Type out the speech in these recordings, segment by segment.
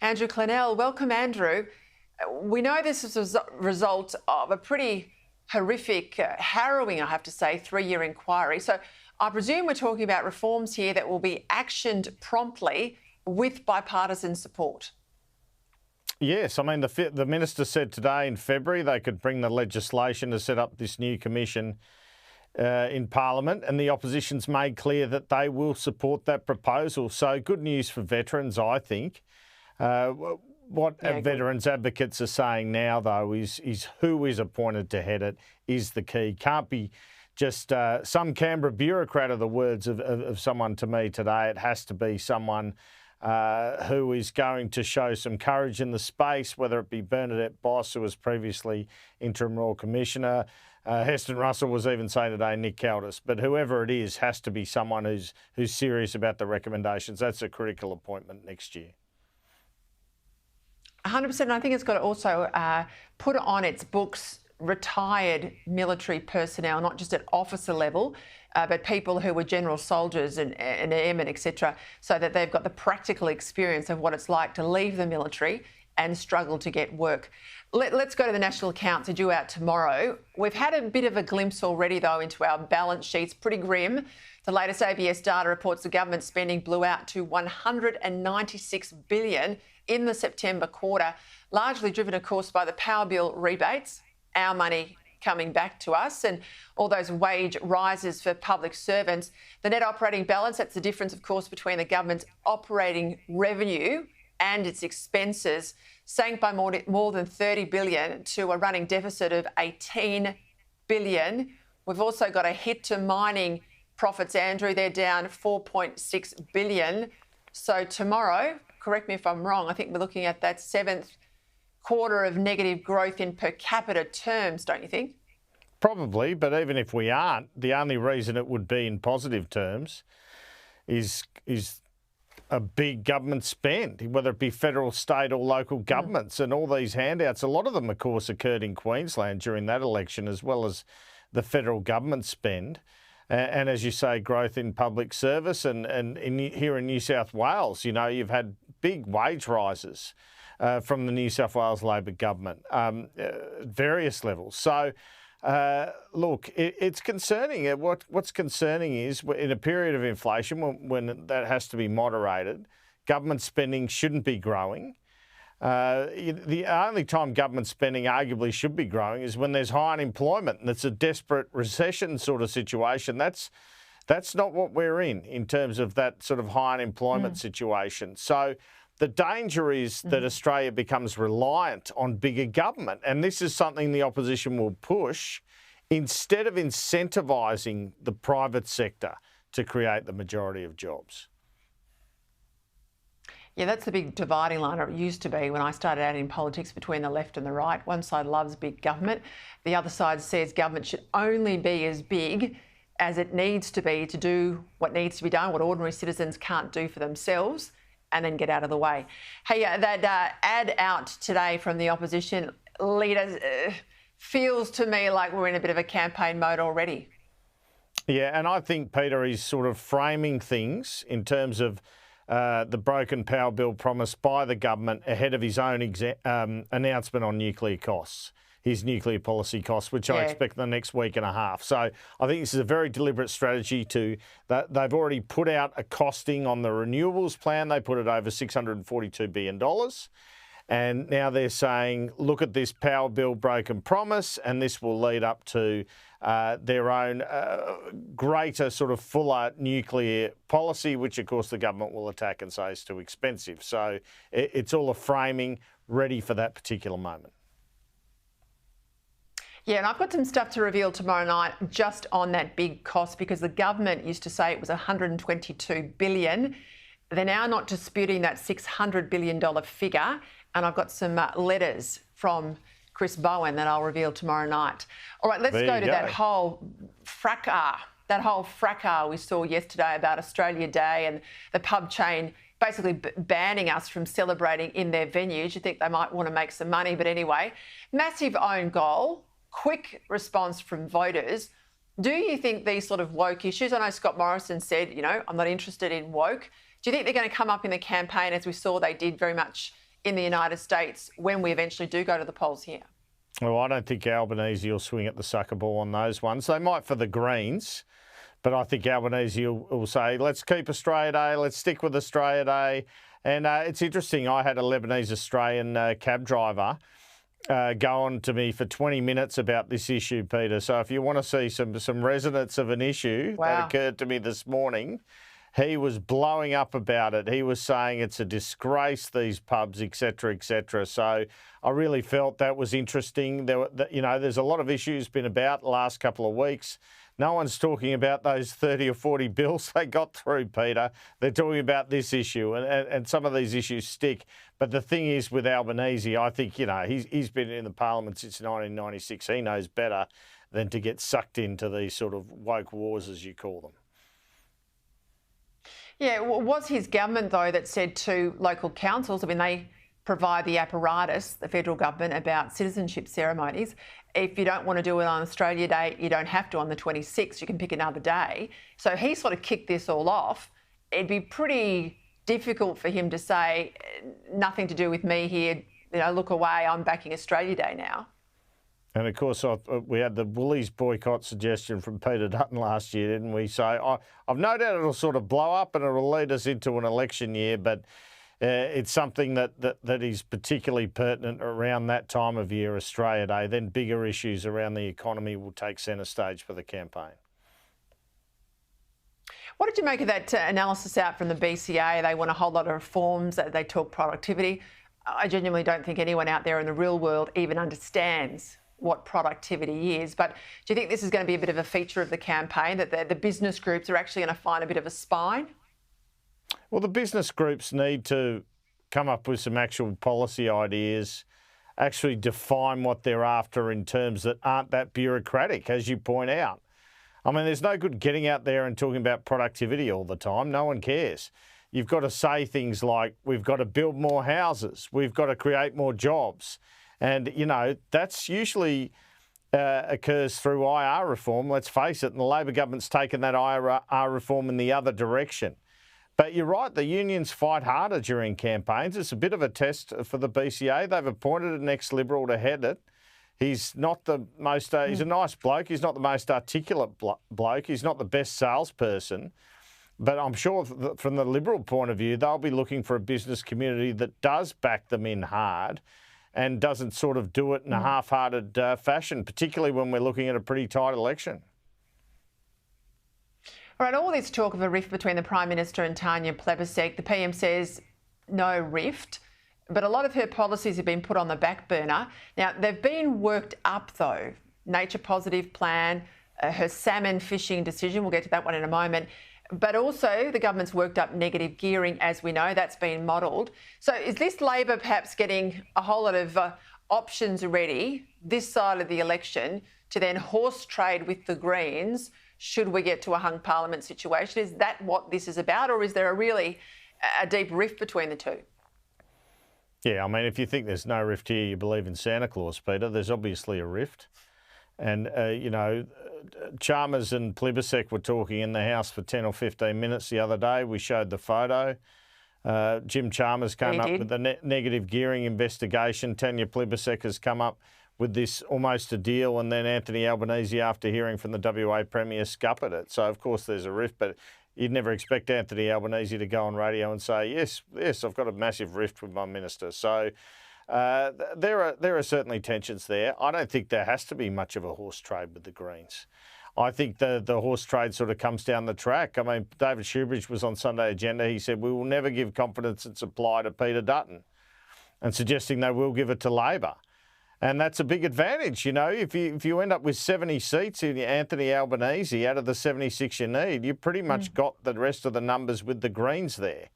Andrew Clennell. Welcome, Andrew. We know this is a result of a pretty horrific, harrowing, I have to say, 3-year inquiry. So I presume we're talking about reforms here that will be actioned promptly with bipartisan support. Yes, I mean, the minister said today in February they could bring the legislation to set up this new commission in Parliament, and the opposition's made clear that they will support that proposal. So good news for veterans, I think. What veterans advocates are saying now, though, is who is appointed to head it is the key. Can't be just some Canberra bureaucrat, are the words of someone to me today. It has to be someone who is going to show some courage in the space, whether it be Bernadette Boss, who was previously Interim Royal Commissioner. Heston Russell was even saying today Nick Caldis. But whoever it is has to be someone who's serious about the recommendations. That's a critical appointment next year. 100%. And I think it's got to also put on its books retired military personnel, not just at officer level, but people who were general soldiers and airmen, etc., so that they've got the practical experience of what it's like to leave the military and struggle to get work. Let's go to the national accounts. They're due out tomorrow. We've had a bit of a glimpse already, though, into our balance sheets. Pretty grim. The latest ABS data reports the government spending blew out to $196 billion in the September quarter, largely driven, of course, by the power bill rebates, our money coming back to us, and all those wage rises for public servants. The net operating balance, that's the difference, of course, between the government's operating revenue and its expenses, sank by more than $30 billion to a running deficit of $18 billion. We've also got a hit to mining profits, Andrew. They're down $4.6 billion. So tomorrow, correct me if I'm wrong, I think we're looking at that 7th quarter of negative growth in per capita terms, don't you think? Probably, but even if we aren't, the only reason it would be in positive terms is a big government spend, whether it be federal, state or local governments. And all these handouts, a lot of them, of course, occurred in Queensland during that election, as well as the federal government spend. And as you say, growth in public service and here in New South Wales, you know, you've had big wage rises from the New South Wales Labor government, various levels. So, look, it's concerning. What's concerning is in a period of inflation, when that has to be moderated, government spending shouldn't be growing. The only time government spending arguably should be growing is when there's high unemployment and it's a desperate recession sort of situation. That's not what we're in terms of that sort of high unemployment situation. So the danger is that Australia becomes reliant on bigger government. And this is something the opposition will push instead of incentivising the private sector to create the majority of jobs. Yeah, that's the big dividing line, or it used to be when I started out in politics, between the left and the right. One side loves big government. The other side says government should only be as big as it needs to be to do what needs to be done, what ordinary citizens can't do for themselves, and then get out of the way. Hey, that ad out today from the opposition leaders feels to me like we're in a bit of a campaign mode already. Yeah, and I think Peter is sort of framing things in terms of the broken power bill promised by the government ahead of his own announcement on nuclear costs, his nuclear policy costs, which I expect in the next week and a half. So I think this is a very deliberate strategy they've already put out a costing on the renewables plan. They put it over $642 billion. And now they're saying, look at this power bill broken promise, and this will lead up to their own greater sort of fuller nuclear policy, which of course the government will attack and say is too expensive. So it's all a framing ready for that particular moment. Yeah, and I've got some stuff to reveal tomorrow night just on that big cost, because the government used to say it was $122 billion. They're now not disputing that $600 billion figure. And I've got some letters from Chris Bowen that I'll reveal tomorrow night. All right, let's go to that whole fracas we saw yesterday about Australia Day and the pub chain basically banning us from celebrating in their venues. You think they might want to make some money, but anyway, massive own goal, quick response from voters. Do you think these sort of woke issues, I know Scott Morrison said, you know, I'm not interested in woke. Do you think they're going to come up in the campaign, as we saw they did very much in the United States when we eventually do go to the polls here? Well, I don't think Albanese will swing at the sucker ball on those ones. They might for the Greens, but I think Albanese will say, let's keep Australia Day, let's stick with Australia Day. And it's interesting, I had a Lebanese Australian cab driver go on to me for 20 minutes about this issue, Peter. So if you want to see some resonance of an issue that occurred to me this morning, he was blowing up about it. He was saying it's a disgrace, these pubs, etc., etc. So I really felt that was interesting. There's a lot of issues been about the last couple of weeks. No one's talking about those 30 or 40 bills they got through, Peter. They're talking about this issue, and some of these issues stick. But the thing is with Albanese, I think, he's been in the parliament since 1996. He knows better than to get sucked into these sort of woke wars, as you call them. Yeah, well, it was his government, though, that said to local councils, I mean, they provide the apparatus, the federal government, about citizenship ceremonies. If you don't want to do it on Australia Day, you don't have to on the 26th. You can pick another day. So he sort of kicked this all off. It'd be pretty difficult for him to say, nothing to do with me here, look away, I'm backing Australia Day now. And of course, we had the Woolies boycott suggestion from Peter Dutton last year, didn't we? So I've no doubt it'll sort of blow up and it'll lead us into an election year, but it's something that is particularly pertinent around that time of year, Australia Day. Then bigger issues around the economy will take centre stage for the campaign. What did you make of that analysis out from the BCA? They want a whole lot of reforms. They talk productivity. I genuinely don't think anyone out there in the real world even understands what productivity is. But do you think this is going to be a bit of a feature of the campaign, that the business groups are actually going to find a bit of a spine? Well, the business groups need to come up with some actual policy ideas, actually define what they're after in terms that aren't that bureaucratic, as you point out. I mean, there's no good getting out there and talking about productivity all the time. No one cares. You've got to say things like, we've got to build more houses, we've got to create more jobs. And, that's usually occurs through IR reform, let's face it, and the Labor government's taken that IR reform in the other direction. But you're right, the unions fight harder during campaigns. It's a bit of a test for the BCA. They've appointed an ex-Liberal to head it. He's not the most, he's a nice bloke. He's not the most articulate bloke. He's not the best salesperson. But I'm sure from the Liberal point of view, they'll be looking for a business community that does back them in hard and doesn't sort of do it in a half-hearted fashion, particularly when we're looking at a pretty tight election. All right, all this talk of a rift between the Prime Minister and Tanya Plibersek, the PM says no rift, but a lot of her policies have been put on the back burner. Now, they've been worked up, though. Nature positive plan, her salmon fishing decision, we'll get to that one in a moment, but also the government's worked up negative gearing, as we know, that's been modelled. So is this Labor perhaps getting a whole lot of options ready this side of the election to then horse trade with the Greens should we get to a hung parliament situation? Is that what this is about, or is there a deep rift between the two? Yeah, I mean, if you think there's no rift here, you believe in Santa Claus, Peter. There's obviously a rift. And, Chalmers and Plibersek were talking in the House for 10 or 15 minutes the other day. We showed the photo. Jim Chalmers came up with the negative gearing investigation. Tanya Plibersek has come up with this almost a deal, and then Anthony Albanese, after hearing from the WA Premier, scuppered it. So, of course, there's a rift, but you'd never expect Anthony Albanese to go on radio and say, yes, I've got a massive rift with my minister. So there are certainly tensions there. I don't think there has to be much of a horse trade with the Greens. I think the horse trade sort of comes down the track. I mean, David Shoebridge was on Sunday Agenda. He said, we will never give confidence and supply to Peter Dutton, and suggesting they will give it to Labor. And that's a big advantage, if you end up with 70 seats in Anthony Albanese out of the 76 you need, you pretty much got the rest of the numbers with the Greens there.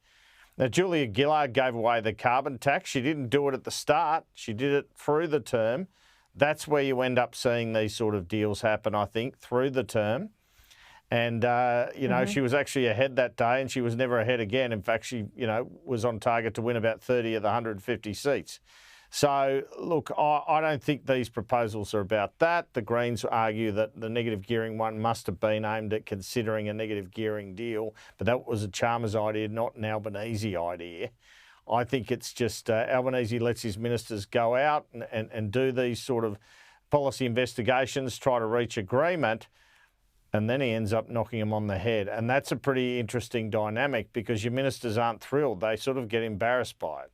Now, Julia Gillard gave away the carbon tax. She didn't do it at the start. She did it through the term. That's where you end up seeing these sort of deals happen, I think, through the term. And, she was actually ahead that day, and she was never ahead again. In fact, she, was on target to win about 30 of the 150 seats. So, look, I don't think these proposals are about that. The Greens argue that the negative gearing one must have been aimed at considering a negative gearing deal, but that was a Chalmers idea, not an Albanese idea. I think it's just Albanese lets his ministers go out and do these sort of policy investigations, try to reach agreement, and then he ends up knocking them on the head. And that's a pretty interesting dynamic because your ministers aren't thrilled. They sort of get embarrassed by it.